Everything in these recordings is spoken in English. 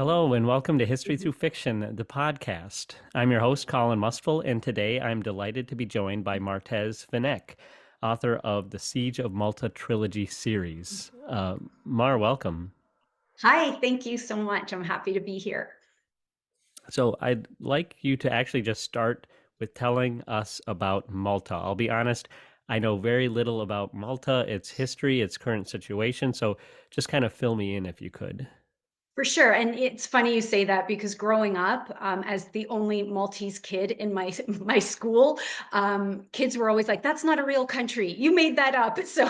Hello, and welcome to History Through Fiction, the podcast. I'm your host, Colin Mustful, and today I'm delighted to be joined by Marthese Fenech, author of the Siege of Malta trilogy series. Welcome. Hi, thank you so much. I'm happy to be here. So I'd like you to actually just start with telling us about Malta. I'll be honest, I know very little about Malta, its history, its current situation, so just kind of fill me in if you could. For sure. And it's funny you say that because growing up, as the only Maltese kid in my my school, kids were always like, "That's not a real country. You made that up." So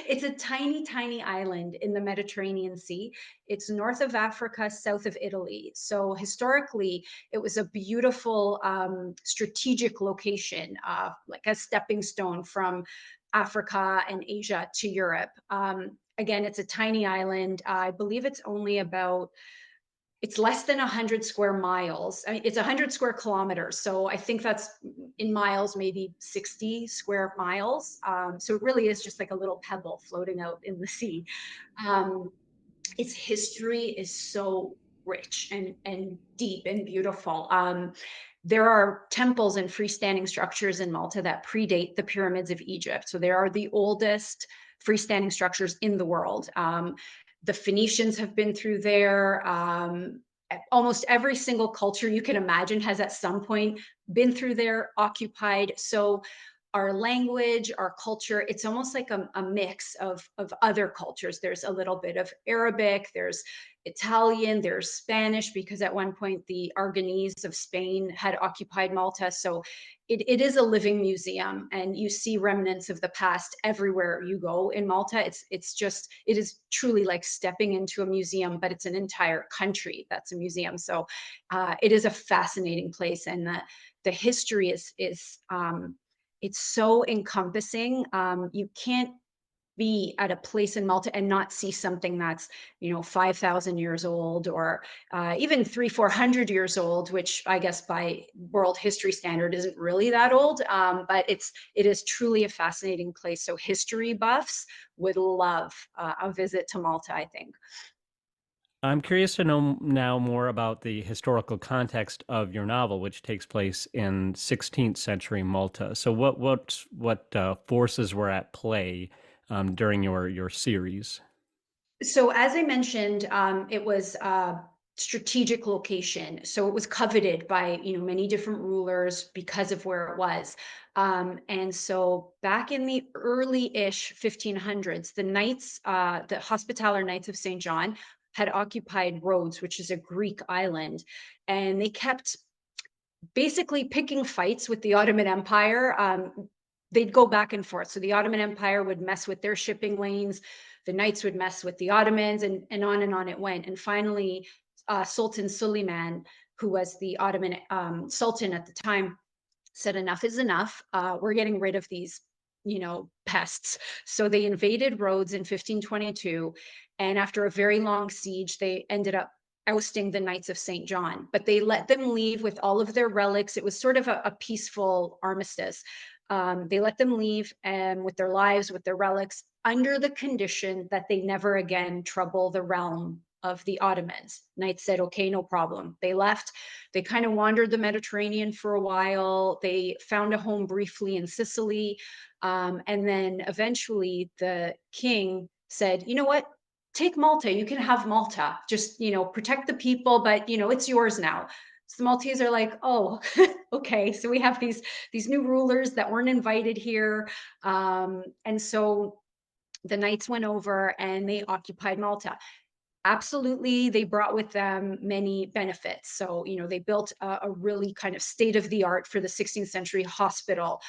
it's a tiny, tiny island in the Mediterranean Sea. It's north of Africa, south of Italy. So historically, it was a beautiful strategic location, like a stepping stone from Africa and Asia to Europe. Again, it's a tiny island. I believe it's only about it's less than 100 square miles. I mean, it's 100 square kilometers. So I think that's in miles, maybe 60 square miles. So it really is just like a little pebble floating out in the sea. Um, its history is so rich and deep and beautiful. There are temples and freestanding structures in Malta that predate the pyramids of Egypt. So they are the oldest freestanding structures in the world. The Phoenicians have been through there. Almost every single culture you can imagine has at some point been through there, occupied. So our language, our culture, it's almost like a mix of other cultures. There's a little bit of Arabic, there's Italian, there's Spanish, because at one point the Aragonese of Spain had occupied Malta. So it is a living museum, and you see remnants of the past everywhere you go in Malta. It is truly like stepping into a museum, but it's an entire country that's a museum. So it is a fascinating place, and the history is it's so encompassing. You can't be at a place in Malta and not see something that's 5,000 years old, or even 400 years old, which I guess by world history standard isn't really that old. But it is truly a fascinating place. So history buffs would love a visit to Malta, I think. I'm curious to know now more about the historical context of your novel, which takes place in 16th century Malta. So, what forces were at play during your series? So as I mentioned, it was a strategic location. So it was coveted by many different rulers because of where it was. And so back in the early-ish 1500s, the Hospitaller Knights of St. John had occupied Rhodes, which is a Greek island, and they kept basically picking fights with the Ottoman Empire. They'd go back and forth. So the Ottoman Empire would mess with their shipping lanes, the Knights would mess with the Ottomans, and on it went. And finally, Sultan Suleiman, who was the Ottoman Sultan at the time, said enough is enough. We're getting rid of these, pests. So they invaded Rhodes in 1522, and after a very long siege, they ended up ousting the Knights of St. John, but they let them leave with all of their relics. It was sort of a peaceful armistice. They let them leave and with their lives, with their relics, under the condition that they never again trouble the realm of the Ottomans. Knights said, okay, no problem. They left. They kind of wandered the Mediterranean for a while. They found a home briefly in Sicily. And then eventually the king said, you know what? Take Malta. You can have Malta. Just, protect the people, but, it's yours now. So the Maltese are like, oh, okay. So we have these new rulers that weren't invited here. And so the Knights went over and they occupied Malta. Absolutely, they brought with them many benefits. So, they built a really kind of state of the art for the 16th century hospital.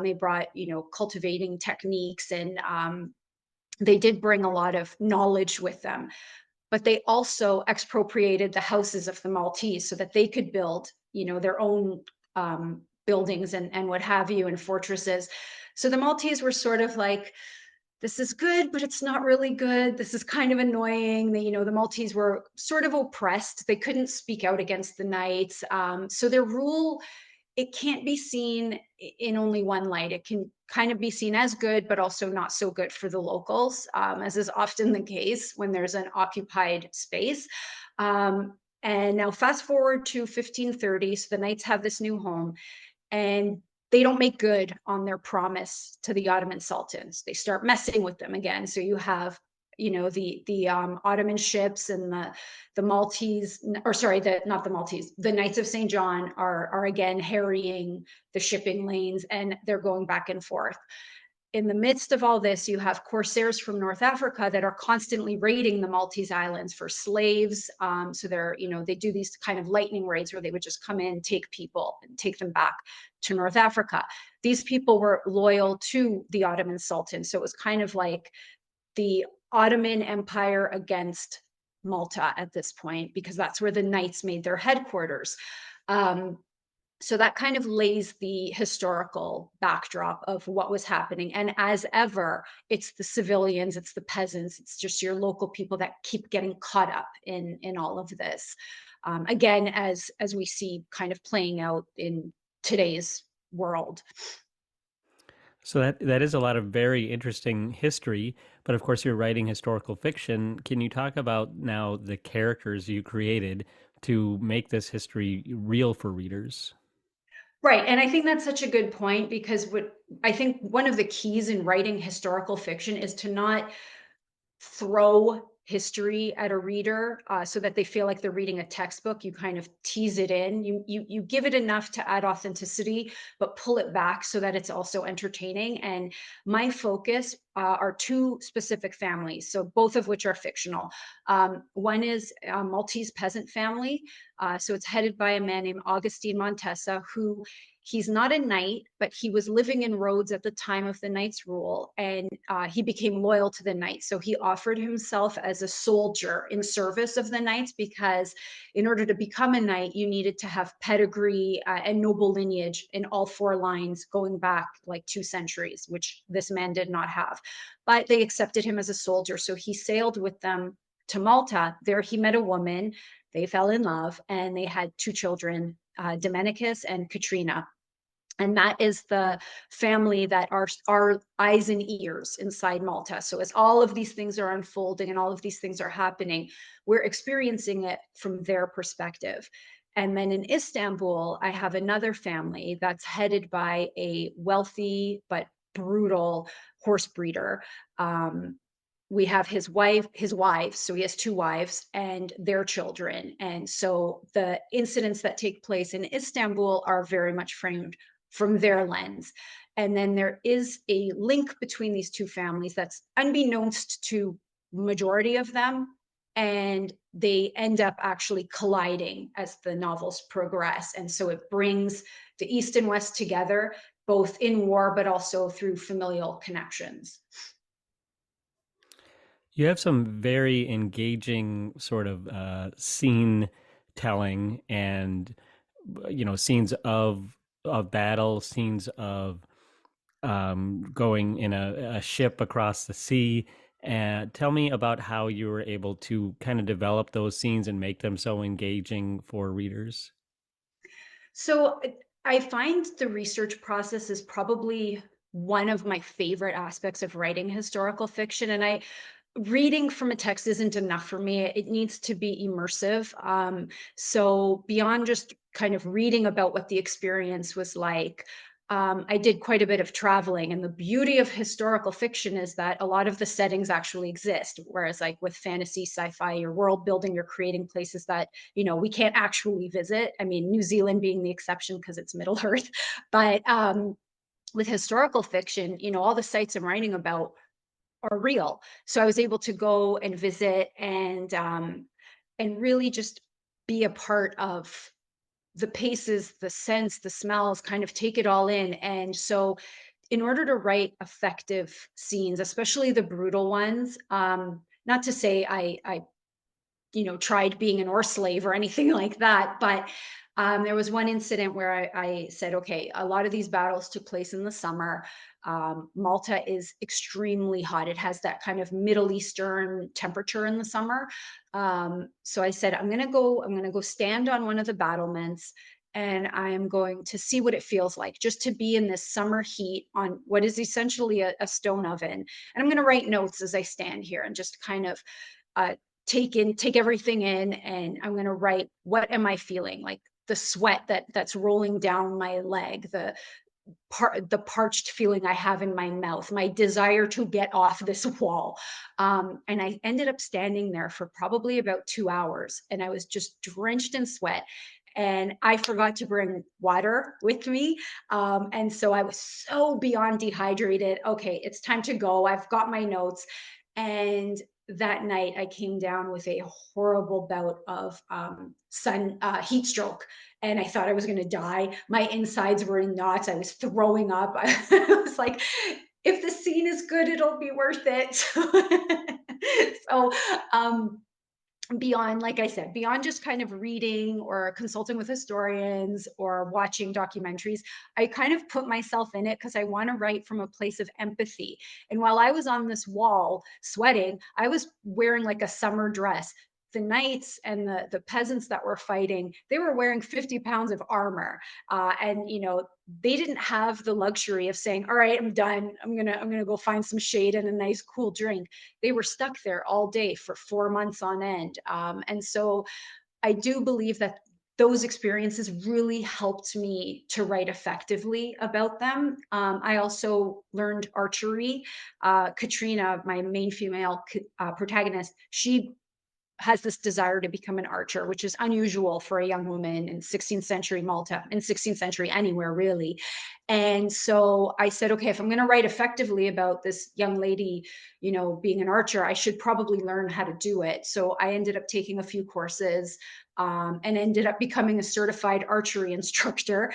They brought, cultivating techniques, and they did bring a lot of knowledge with them. But they also expropriated the houses of the Maltese so that they could build, their own buildings and what have you, and fortresses. So the Maltese were sort of like, this is good, but it's not really good. This is kind of annoying. The Maltese were sort of oppressed. They couldn't speak out against the Knights. So their rule, it can't be seen in only one light. It can kind of be seen as good, but also not so good for the locals, as is often the case when there's an occupied space. And now fast forward to 1530. So the knights have this new home, and they don't make good on their promise to the Ottoman sultans. They start messing with them again. So you have, the Ottoman ships and the Maltese, or sorry, the not the Maltese, the Knights of St. John are again harrying the shipping lanes, and they're going back and forth. In the midst of all this, you have corsairs from North Africa that are constantly raiding the Maltese Islands for slaves. So they do these kind of lightning raids where they would just come in, take people, and take them back to North Africa. These people were loyal to the Ottoman Sultan. So it was kind of like the Ottoman Empire against Malta at this point, because that's where the Knights made their headquarters. Um, so that kind of lays the historical backdrop of what was happening. And as ever, it's the civilians, it's the peasants, it's just your local people that keep getting caught up in all of this. Again, as we see kind of playing out in today's world. So that is a lot of very interesting history, but of course you're writing historical fiction. Can you talk about now the characters you created to make this history real for readers? Right. And I think that's such a good point, because what I think one of the keys in writing historical fiction is to not throw history at a reader, so that they feel like they're reading a textbook. You kind of tease it in. You give it enough to add authenticity, but pull it back so that it's also entertaining. And my focus are two specific families, so both of which are fictional. One is a Maltese peasant family, so it's headed by a man named Augustine Montesa, who he's not a knight, but he was living in Rhodes at the time of the Knights' rule, and he became loyal to the Knights. So he offered himself as a soldier in service of the Knights, because in order to become a knight, you needed to have pedigree and noble lineage in all four lines going back like 2 centuries, which this man did not have. But they accepted him as a soldier. So he sailed with them to Malta. There he met a woman. They fell in love, and they had two children, Dominicus and Katrina. And that is the family that are our eyes and ears inside Malta. So as all of these things are unfolding and all of these things are happening, we're experiencing it from their perspective. And then in Istanbul, I have another family that's headed by a wealthy but brutal horse breeder. Um, we have his wives, so he has two wives and their children. And so the incidents that take place in Istanbul are very much framed from their lens. And then there is a link between these two families that's unbeknownst to majority of them, and they end up actually colliding as the novels progress. And so it brings the East and West together, both in war but also through familial connections. You have some very engaging sort of scene telling and scenes of battle, scenes of going in a ship across the sea. And tell me about how you were able to kind of develop those scenes and make them so engaging for readers. So I find the research process is probably one of my favorite aspects of writing historical fiction. And I reading from a text isn't enough for me. It needs to be immersive. So beyond just kind of reading about what the experience was like, I did quite a bit of traveling. And the beauty of historical fiction is that a lot of the settings actually exist. Whereas, like with fantasy, sci-fi, you're world building, you're creating places that we can't actually visit. I mean, New Zealand being the exception because it's Middle Earth, but with historical fiction, all the sites I'm writing about are real. So I was able to go and visit, and really just be a part of the paces, the scents, the smells, kind of take it all in. And so in order to write effective scenes, especially the brutal ones, not to say I tried being an ore slave or anything like that. But there was one incident where I said, okay, a lot of these battles took place in the summer. Malta is extremely hot. It has that kind of Middle Eastern temperature in the summer. So I said, I'm gonna go stand on one of the battlements, and I am going to see what it feels like just to be in this summer heat on what is essentially a stone oven. And I'm going to write notes as I stand here and just kind of take everything in, and I'm going to write, what am I feeling? Like the sweat that's rolling down my leg, the parched feeling I have in my mouth, my desire to get off this wall. And I ended up standing there for probably about 2 hours, and I was just drenched in sweat. And I forgot to bring water with me. And so I was so beyond dehydrated. Okay, it's time to go. I've got my notes. And that night, I came down with a horrible bout of sun heat stroke, and I thought I was going to die. My insides were in knots. I was throwing up. I was like, if the scene is good, it'll be worth it. So, um, beyond, like I said, beyond just kind of reading or consulting with historians or watching documentaries, I kind of put myself in it because I want to write from a place of empathy. And while I was on this wall sweating, I was wearing like a summer dress. The knights and the peasants that were fighting, they were wearing 50 pounds of armor. And they didn't have the luxury of saying, all right, I'm done, I'm gonna go find some shade and a nice cool drink. They were stuck there all day for 4 months on end. And so I do believe that those experiences really helped me to write effectively about them. I also learned archery. Katrina, my main female protagonist, she has this desire to become an archer, which is unusual for a young woman in 16th century Malta, in 16th century anywhere really. And so I said, okay, if I'm going to write effectively about this young lady, being an archer, I should probably learn how to do it. So I ended up taking a few courses, and ended up becoming a certified archery instructor,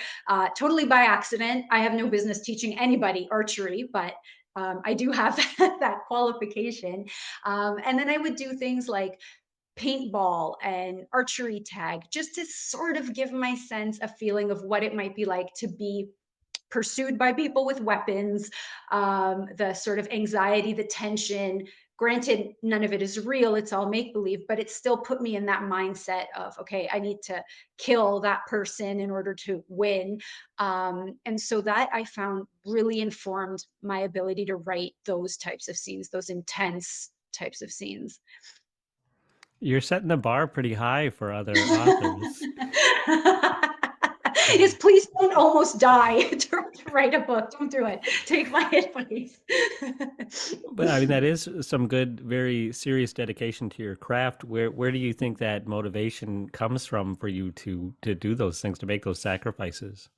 totally by accident. I have no business teaching anybody archery, but I do have that qualification. And then I would do things like paintball and archery tag, just to sort of give my sense a feeling of what it might be like to be pursued by people with weapons, the sort of anxiety, the tension. Granted, none of it is real, it's all make believe, but it still put me in that mindset of, okay, I need to kill that person in order to win. And so that I found really informed my ability to write those types of scenes, those intense types of scenes. You're setting the bar pretty high for other authors. Yes, please don't almost die to write a book. Don't do it. Take my advice. But I mean, that is some good, very serious dedication to your craft. Where do you think that motivation comes from for you to do those things, to make those sacrifices?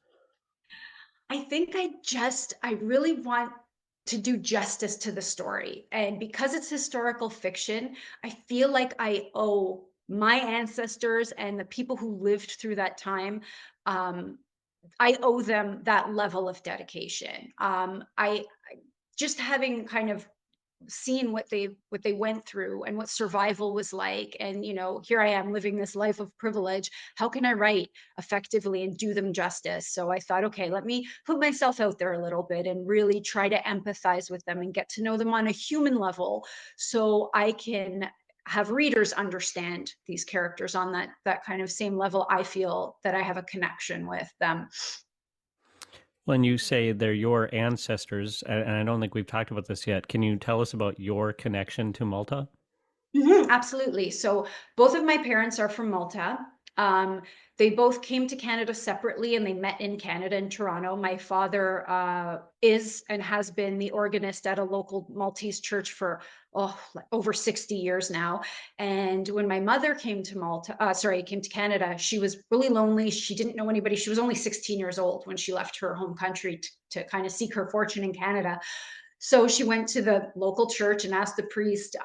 I think I really want to do justice to the story. And because it's historical fiction, I feel like I owe my ancestors and the people who lived through that time, um, I owe them that level of dedication. Just having kind of seen what they went through and what survival was like, and here I am living this life of privilege. How can I write effectively and do them justice? So I thought, okay, let me put myself out there a little bit and really try to empathize with them and get to know them on a human level, so I can have readers understand these characters on that kind of same level I feel that I have a connection with them. When you say they're your ancestors, and I don't think we've talked about this yet, can you tell us about your connection to Malta? Absolutely. So both of my parents are from Malta. Um, they both came to Canada separately, and they met in Canada in Toronto. My father is and has been the organist at a local Maltese church for like over 60 years now. And when my mother came to came to Canada, she was really lonely. She didn't know anybody. She was only 16 years old when she left her home country to kind of seek her fortune in Canada. So she went to the local church and asked the priest,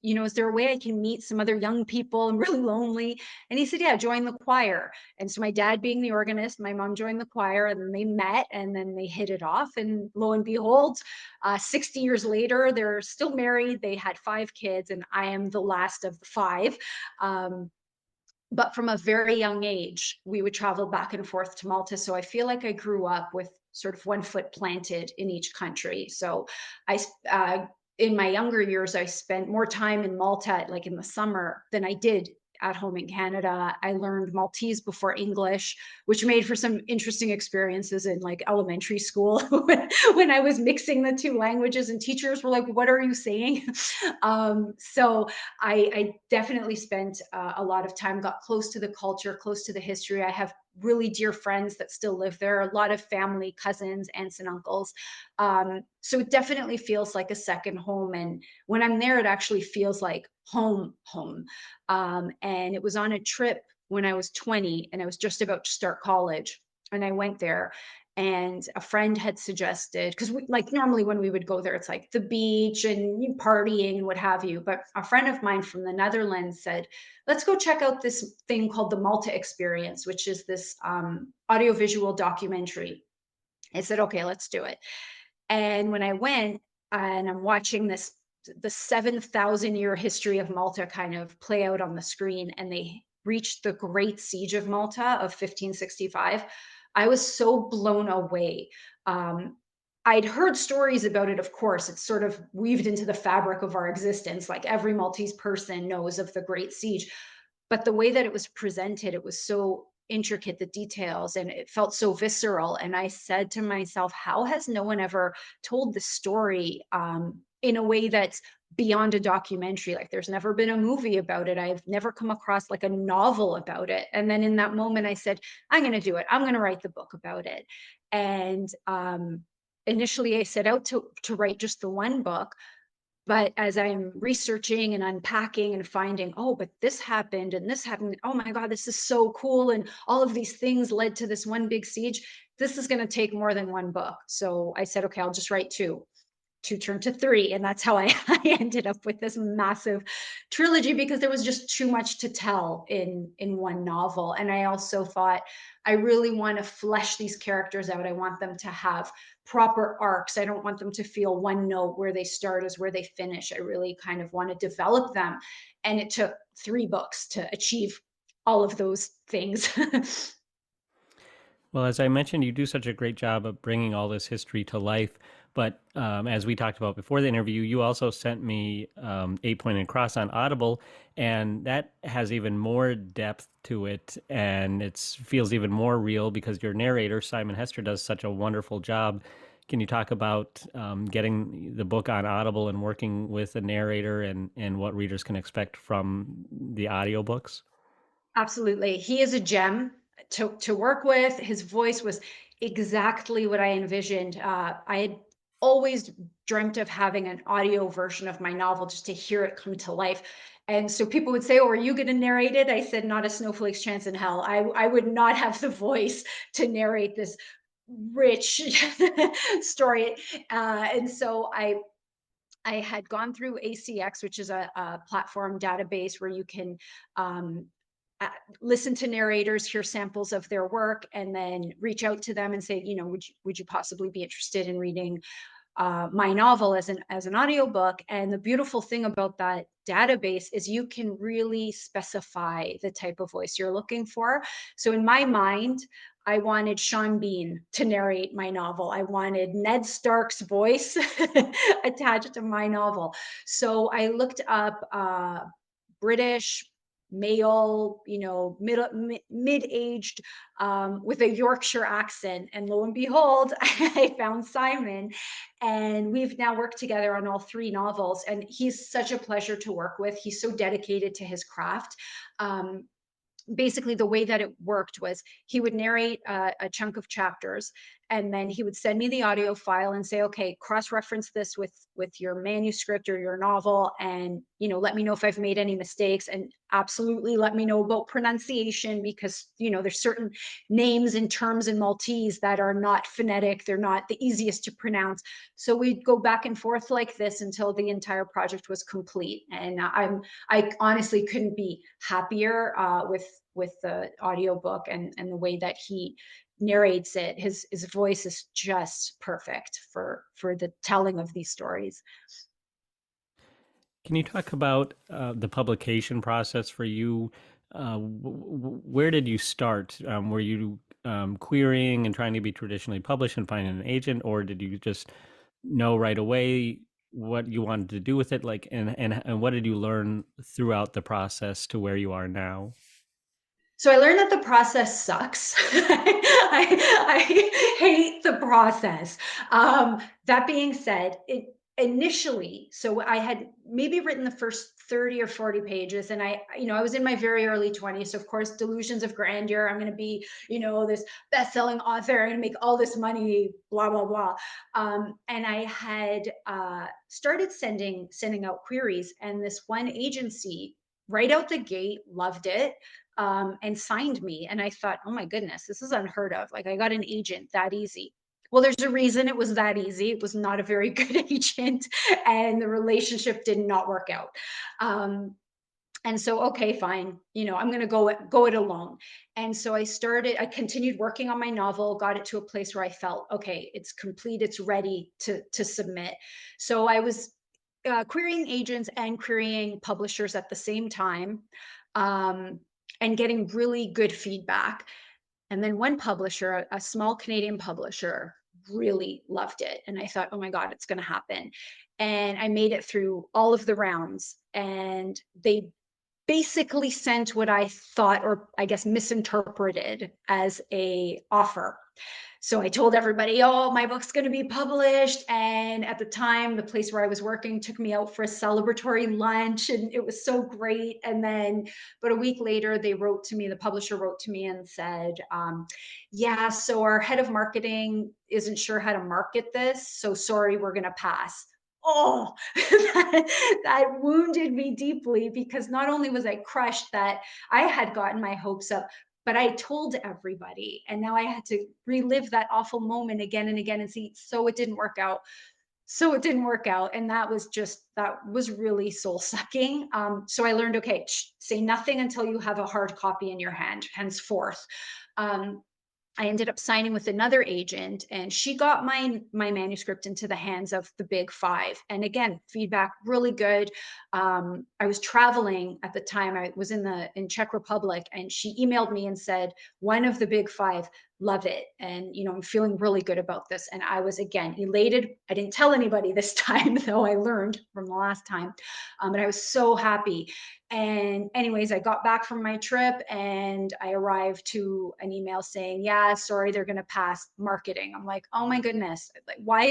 is there a way I can meet some other young people? I'm really lonely. And he said, yeah, join the choir. And so my dad being the organist, my mom joined the choir, and then they met, and then they hit it off. And lo and behold, 60 years later, they're still married. They had 5 kids, and I am the last of the 5. Um, but from a very young age, we would travel back and forth to Malta. So I feel like I grew up with sort of one foot planted in each country. So in my younger years, I spent more time in Malta, like in the summer, than I did at home in Canada. I learned Maltese before English, which made for some interesting experiences in like elementary school when I was mixing the two languages, and teachers were like, "What are you saying?" So I definitely spent a lot of time, got close to the culture, close to the history. I have really dear friends that still live there, a lot of family, cousins, aunts, and uncles. So it definitely feels like a second home. And when I'm there, it actually feels like home, home. And it was on a trip when I was 20 and I was just about to start college. And I went there, and a friend had suggested, because like normally when we would go there, it's like the beach and partying and what have you. But a friend of mine from the Netherlands said, let's go check out this thing called the Malta Experience, which is this audiovisual documentary. I said, okay, let's do it. And when I went and I'm watching this, the 7,000-year history of Malta kind of play out on the screen, and they reached the Great Siege of Malta of 1565, I was so blown away. Um, I'd heard stories about it, of course. It's sort of weaved into the fabric of our existence. Like every Maltese person knows of the Great Siege. But the way that it was presented, it was so intricate, the details, and it felt so visceral. And I said to myself, how has no one ever told the story in a way that's beyond a documentary? Like there's never been a movie about it. I've never come across like a novel about it. And then in that moment, I said, I'm going to do it. I'm going to write the book about it. And initially, I set out to write just the one book, but as I'm researching and unpacking and finding, oh, but this happened and this happened, oh my God, this is so cool, and all of these things led to this one big siege, this is going to take more than one book. So I said, okay, I'll just write two turned to three, and that's how I ended up with this massive trilogy, because there was just too much to tell in one novel. And I also thought, I really want to flesh these characters out. I want them to have proper arcs. I don't want them to feel one note, where they start is where they finish. I really kind of want to develop them, and it took 3 books to achieve all of those things. Well, as I mentioned, you do such a great job of bringing all this history to life. But as we talked about before the interview, you also sent me Eight Pointed Cross on Audible, and that has even more depth to it, and it feels even more real because your narrator, Simon Hester, does such a wonderful job. Can you talk about getting the book on Audible and working with a narrator, and what readers can expect from the audiobooks? Absolutely. He is a gem to work with. His voice was exactly what I envisioned. I had always dreamt of having an audio version of my novel, just to hear it come to life. And so people would say, "Oh, are you going to narrate it?" I said, "Not a snowflake's chance in hell. I would not have the voice to narrate this rich story." And so I had gone through ACX, which is a platform database where you can um, uh, listen to narrators, hear samples of their work, and then reach out to them and say, would you possibly be interested in reading my novel as an audiobook? And the beautiful thing about that database is you can really specify the type of voice you're looking for. So in my mind, I wanted Sean Bean to narrate my novel. I wanted Ned Stark's voice attached to my novel. So I looked up British male, mid-aged, with a Yorkshire accent, and lo and behold, I found Simon, and we've now worked together on all 3 novels. And he's such a pleasure to work with. He's so dedicated to his craft. Um, Basically the way that it worked was he would narrate a chunk of chapters, and then he would send me the audio file and say, okay, cross-reference this with your manuscript or your novel, and let me know if I've made any mistakes, and absolutely let me know about pronunciation, because there's certain names and terms in Maltese that are not phonetic, they're not the easiest to pronounce. So we'd go back and forth like this until the entire project was complete. And I honestly couldn't be happier with the audiobook, and the way that he narrates it. His voice is just perfect for the telling of these stories. Can you talk about the publication process for you? Where did you start? Were you querying and trying to be traditionally published and finding an agent, or did you just know right away what you wanted to do with it, like, and what did you learn throughout the process to where you are now? So I learned that the process sucks. I hate the process. That being said, initially, so I had maybe written the first 30 or 40 pages, and I was in my very early 20s. So of course, delusions of grandeur. I'm going to be, this best-selling author. I'm going to make all this money, blah blah blah. And I had started sending out queries, and this one agency right out the gate loved it, and signed me. And I thought, oh my goodness, this is unheard of. Like, I got an agent that easy. Well, there's a reason it was that easy. It was not a very good agent, and the relationship did not work out. Um, and so, okay, fine. I'm going to go it alone. And so I continued working on my novel, got it to a place where I felt, okay, it's complete, it's ready to submit. So I was querying agents and querying publishers at the same time, um, and getting really good feedback. And then one publisher, a small Canadian publisher, really loved it. And I thought, oh my God, it's going to happen. And I made it through all of the rounds, and they basically sent what I thought, or I guess misinterpreted, as a offer. So I told everybody, oh, my book's going to be published. And at the time, the place where I was working took me out for a celebratory lunch, and it was so great. And then, but a week later, the publisher wrote to me and said, yeah, so our head of marketing isn't sure how to market this. So sorry, we're going to pass. Oh, that wounded me deeply, because not only was I crushed that I had gotten my hopes up, but I told everybody. And now I had to relive that awful moment again and again and see, so it didn't work out. So it didn't work out. And that was really soul sucking. So I learned, okay, say nothing until you have a hard copy in your hand, henceforth. Um, I ended up signing with another agent, and she got my manuscript into the hands of the big five. And again, feedback really good. I was traveling at the time. I was in Czech Republic, and she emailed me and said, one of the big five love it, and I'm feeling really good about this. And I was, again, elated. I didn't tell anybody this time, though I learned from the last time. But I was so happy. And anyways, I got back from my trip, and I arrived to an email saying, yeah, sorry, they're going to pass marketing. I'm like, oh my goodness, like, why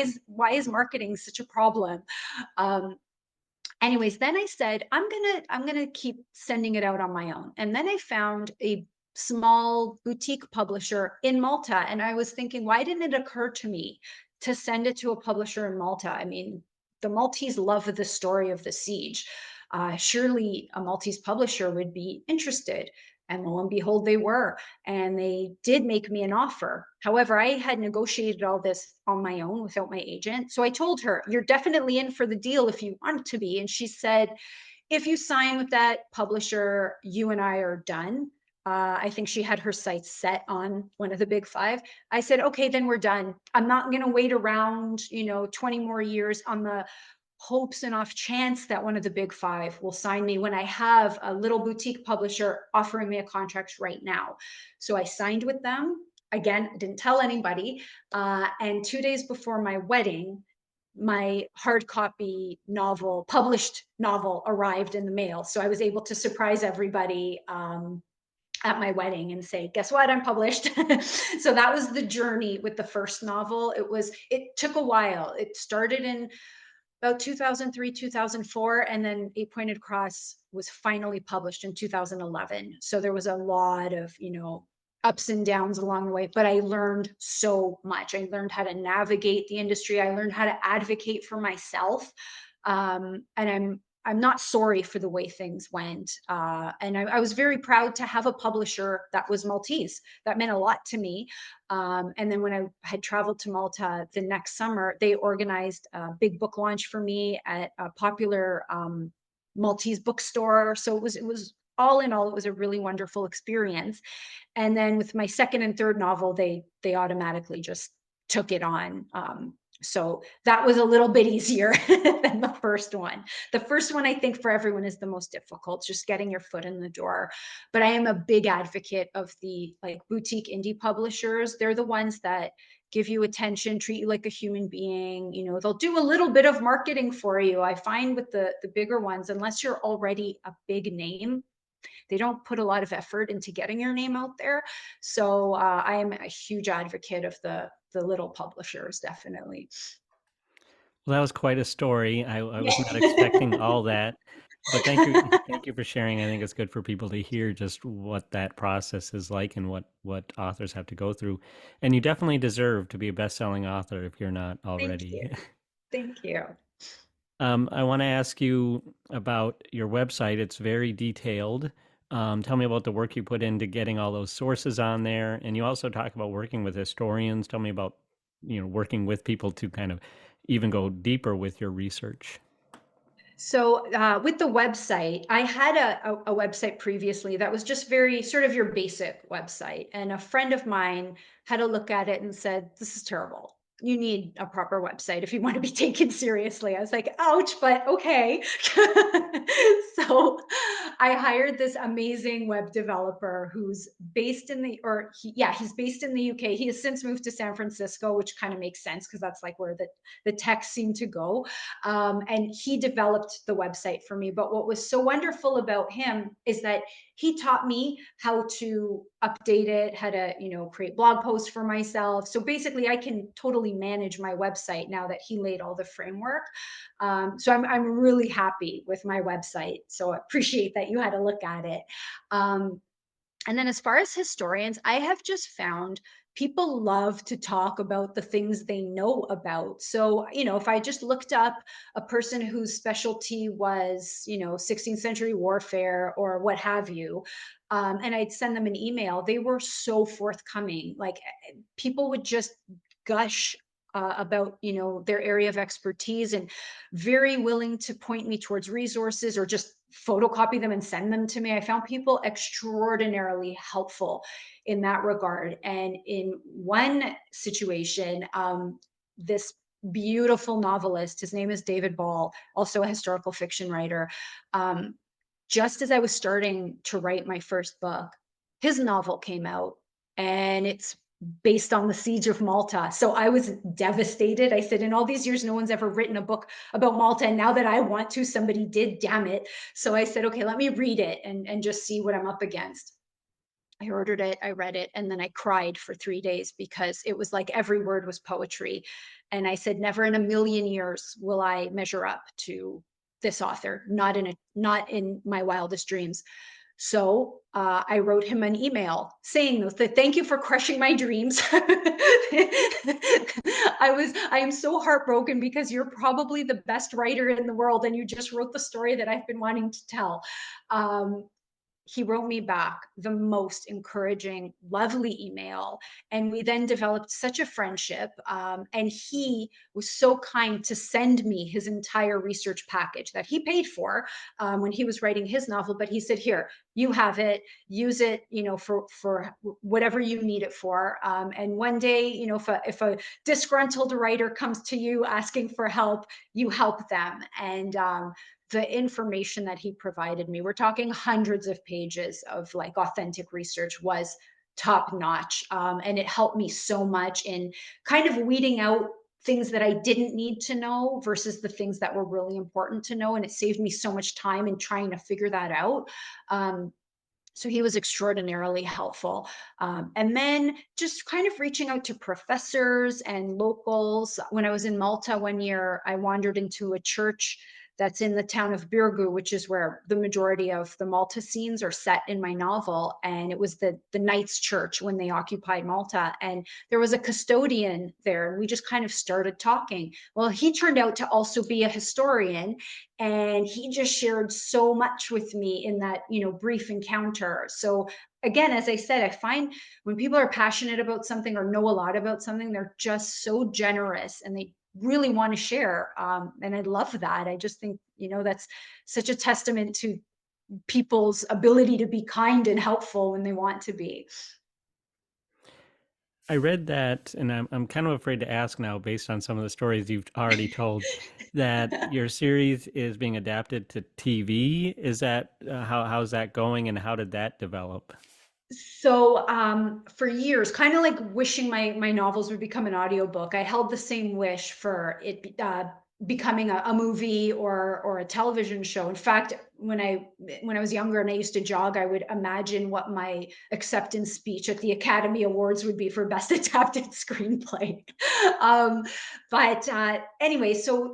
is marketing such a problem? Um, Anyways, then I said, I'm gonna keep sending it out on my own. And then I found a small boutique publisher in Malta. And I was thinking, why didn't it occur to me to send it to a publisher in Malta? I mean, the Maltese love the story of the siege. Surely a Maltese publisher would be interested. And lo and behold, they were. And they did make me an offer. However, I had negotiated all this on my own without my agent. So I told her, you're definitely in for the deal if you want to be. And she said, if you sign with that publisher, you and I are done. I think she had her sights set on one of the big five. I said, okay, then we're done. I'm not going to wait around, 20 more years on the hopes and off chance that one of the big five will sign me, when I have a little boutique publisher offering me a contract right now. So I signed with them. Again, I didn't tell anybody. And 2 days before my wedding, my hard copy novel, published novel, arrived in the mail. So I was able to surprise everybody at my wedding and say, guess what, I'm published. So that was the journey with the first novel. It took a while. It started in about 2003, 2004, and then Eight Pointed Cross was finally published in 2011. So there was a lot of, ups and downs along the way, but I learned so much. I learned how to navigate the industry. I learned how to advocate for myself. And I'm not sorry for the way things went. And I was very proud to have a publisher that was Maltese. That meant a lot to me. And then when I had traveled to Malta the next summer, they organized a big book launch for me at a popular Maltese bookstore. So it was all in all, it was a really wonderful experience. And then with my second and third novel, they automatically just took it on. So that was a little bit easier than the first one. The first one, I think, for everyone is the most difficult, just getting your foot in the door. But I am a big advocate of the, like, boutique indie publishers. They're the ones that give you attention, treat you like a human being. They'll do a little bit of marketing for you. I find with the bigger ones, unless you're already a big name, they don't put a lot of effort into getting your name out there. So I am a huge advocate of the little publishers, definitely. Well, that was quite a story. I was not expecting Yeah. all that, but thank you for sharing. I think it's good for people to hear just what that process is like and what authors have to go through. And you definitely deserve to be a best-selling author if you're not Thank you. already. Thank you. I want to ask you about your website. It's very detailed. Tell me about the work you put into getting all those sources on there. And you also talk about working with historians. Tell me about, working with people to kind of even go deeper with your research. So with the website, I had a website previously that was just very sort of your basic website. And a friend of mine had a look at it and said, "This is terrible. You need a proper website if you want to be taken seriously." I was like, ouch, but okay. So I hired this amazing web developer who's based in he's based in the UK. He has since moved to San Francisco, which kind of makes sense because that's like where the tech seem to go. And he developed the website for me. But what was so wonderful about him is that he taught me how to update it, how to create blog posts for myself. So basically, I can totally manage my website now that he laid all the framework. So I'm really happy with my website. So I appreciate that you had a look at it. Um, and then as far as historians, I have just found people love to talk about the things they know about. So, if I just looked up a person whose specialty was, 16th century warfare or what have you, and I'd send them an email, they were so forthcoming. Like people would just gush about their area of expertise and very willing to point me towards resources or just photocopy them and send them to me. I found people extraordinarily helpful in that regard. And in one situation, this beautiful novelist, his name is David Ball, also a historical fiction writer. Um, just as I was starting to write my first book, his novel came out, and it's based on the siege of Malta. So I was devastated. I said, in all these years, no one's ever written a book about Malta. And now that I want to, somebody did, damn it. So I said, okay, let me read it and just see what I'm up against. I ordered it, I read it, and then I cried for 3 days because it was like every word was poetry. And I said, never in a million years will I measure up to this author, not in my wildest dreams. So I wrote him an email saying that thank you for crushing my dreams. I am so heartbroken because you're probably the best writer in the world and you just wrote the story that I've been wanting to tell. Um, he wrote me back the most encouraging, lovely email. And we then developed such a friendship. And he was so kind to send me his entire research package that he paid for when he was writing his novel. But he said, here, you have it, use it, for whatever you need it for. And one day, if a disgruntled writer comes to you asking for help, you help them. And the information that he provided me, we're talking hundreds of pages of like authentic research, was top notch. And it helped me so much in kind of weeding out things that I didn't need to know versus the things that were really important to know. And it saved me so much time in trying to figure that out. Um, so he was extraordinarily helpful. And then just kind of reaching out to professors and locals. When I was in Malta one year, I wandered into a church that's in the town of Birgu, which is where the majority of the Malta scenes are set in my novel. And it was the Knights Church when they occupied Malta. And there was a custodian there, and we just kind of started talking. Well, he turned out to also be a historian, and he just shared so much with me in that brief encounter. So again, as I said, I find when people are passionate about something or know a lot about something, they're just so generous and they really want to share. And I love that. I just think that's such a testament to people's ability to be kind and helpful when they want to be. I read that, and I'm kind of afraid to ask now, based on some of the stories you've already told, that your series is being adapted to TV. Is that how's that going, and how did that develop? So, for years, kind of like wishing my novels would become an audiobook, I held the same wish for becoming a movie or a television show. In fact, when I was younger and I used to jog, I would imagine what my acceptance speech at the Academy Awards would be for Best Adapted Screenplay. um, but anyway, so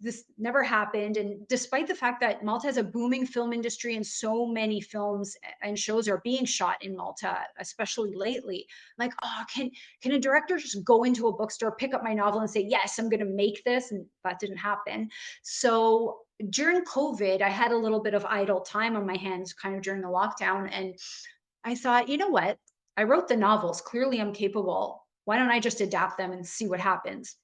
this never happened, and despite the fact that Malta has a booming film industry and so many films and shows are being shot in Malta, especially lately. Like, oh, can a director just go into a bookstore, pick up my novel, and say, "Yes, I'm going to make this"? And that didn't happen. So during COVID, I had a little bit of idle time on my hands, kind of during the lockdown, and I thought, you know what? I wrote the novels. Clearly, I'm capable. Why don't I just adapt them and see what happens?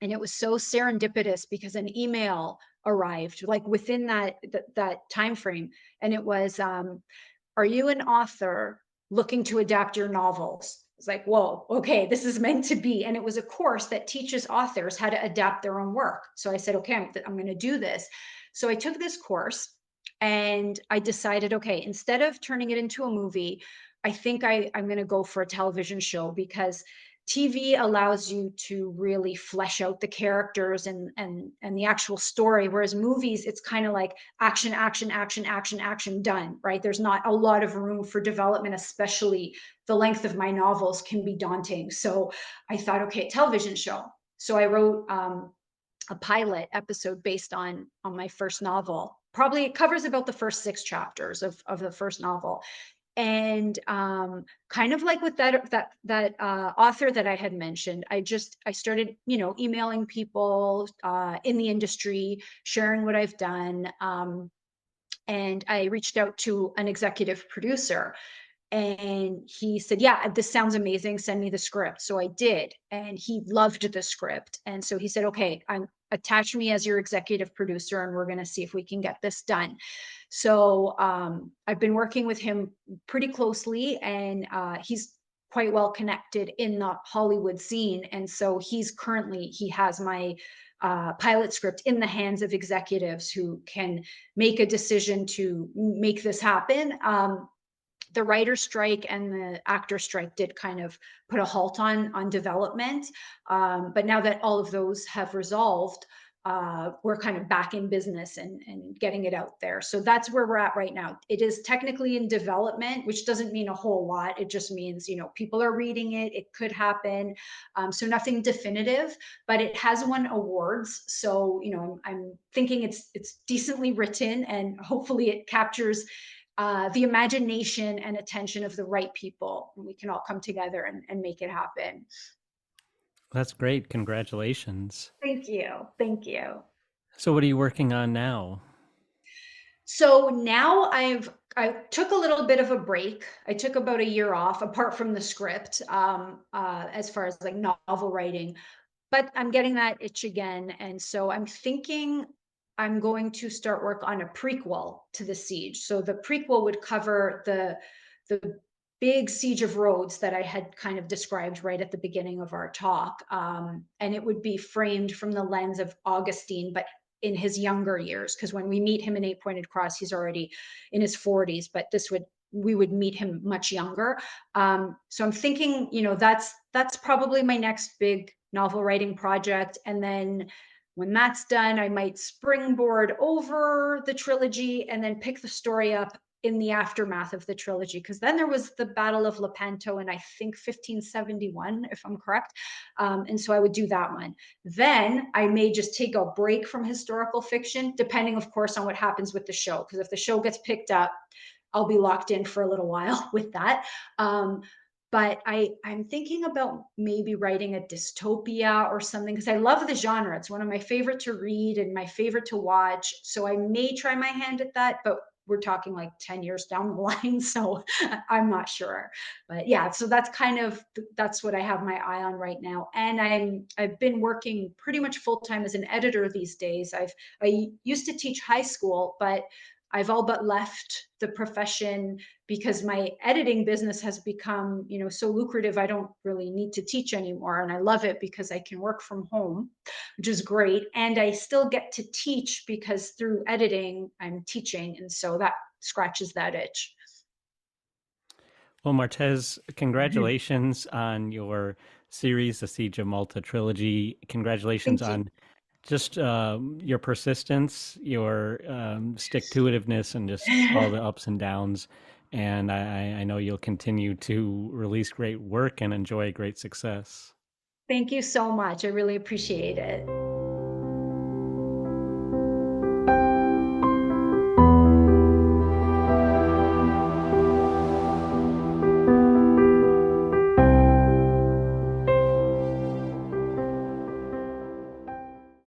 And it was so serendipitous because an email arrived like within that time frame, and it was, are you an author looking to adapt your novels? It's like, whoa, okay, this is meant to be. And it was a course that teaches authors how to adapt their own work. So I said, okay, I'm going to do this. So I took this course and I decided, okay, instead of turning it into a movie, I think I'm going to go for a television show because TV allows you to really flesh out the characters and the actual story, whereas movies, it's kind of like action, action, action, action, action, done, right? There's not a lot of room for development, especially the length of my novels can be daunting. So I thought, okay, television show. So I wrote a pilot episode based on my first novel. Probably it covers about the first six chapters of the first novel, and kind of like with that author that I had mentioned, I started, emailing people in the industry, sharing what I've done, and I reached out to an executive producer, and he said, "Yeah, this sounds amazing. Send me the script." So I did, and he loved the script. And so he said, "Okay, I'm attach me as your executive producer, and we're going to see if we can get this done." So I've been working with him pretty closely, and he's quite well connected in the Hollywood scene. And so he has my pilot script in the hands of executives who can make a decision to make this happen. The writer strike and the actor strike did kind of put a halt on development, but now that all of those have resolved, we're kind of back in business and getting it out there. So that's where we're at right now. It is technically in development, which doesn't mean a whole lot. It just means, people are reading it. It could happen. So nothing definitive, but it has won awards. So I'm thinking it's decently written, and hopefully it captures the imagination and attention of the right people. And we can all come together and make it happen. That's great. Congratulations. Thank you. Thank you. So, what are you working on now? So now I took a little bit of a break. I took about a year off, apart from the script, as far as like novel writing. But I'm getting that itch again, and so I'm thinking I'm going to start work on a prequel to the siege. So the prequel would cover the big siege of Rhodes that I had kind of described right at the beginning of our talk, and it would be framed from the lens of Augustine, but in his younger years. Because when we meet him in Eight Pointed Cross, he's already in his 40s, but this would we would meet him much younger. So I'm thinking, that's probably my next big novel writing project. And then when that's done, I might springboard over the trilogy and then pick the story up in the aftermath of the trilogy. Because then there was the Battle of Lepanto in, I think, 1571, if I'm correct. And so I would do that one. Then I may just take a break from historical fiction, depending, of course, on what happens with the show. Because if the show gets picked up, I'll be locked in for a little while with that. But I'm thinking about maybe writing a dystopia or something, because I love the genre. It's one of my favorite to read and my favorite to watch. So I may try my hand at that, but we're talking like 10 years down the line. So I'm not sure. But yeah, so that's what I have my eye on right now. And I've been working pretty much full time as an editor these days. I used to teach high school, but I've all but left the profession because my editing business has become, so lucrative. I don't really need to teach anymore. And I love it because I can work from home, which is great. And I still get to teach because through editing, I'm teaching. And so that scratches that itch. Well, Martez, Mhm. congratulations on your series, the Siege of Malta trilogy. Congratulations Thank you. on just your persistence, your stick-to-itiveness, and just all the ups and downs. And I know you'll continue to release great work and enjoy great success. Thank you so much. I really appreciate it.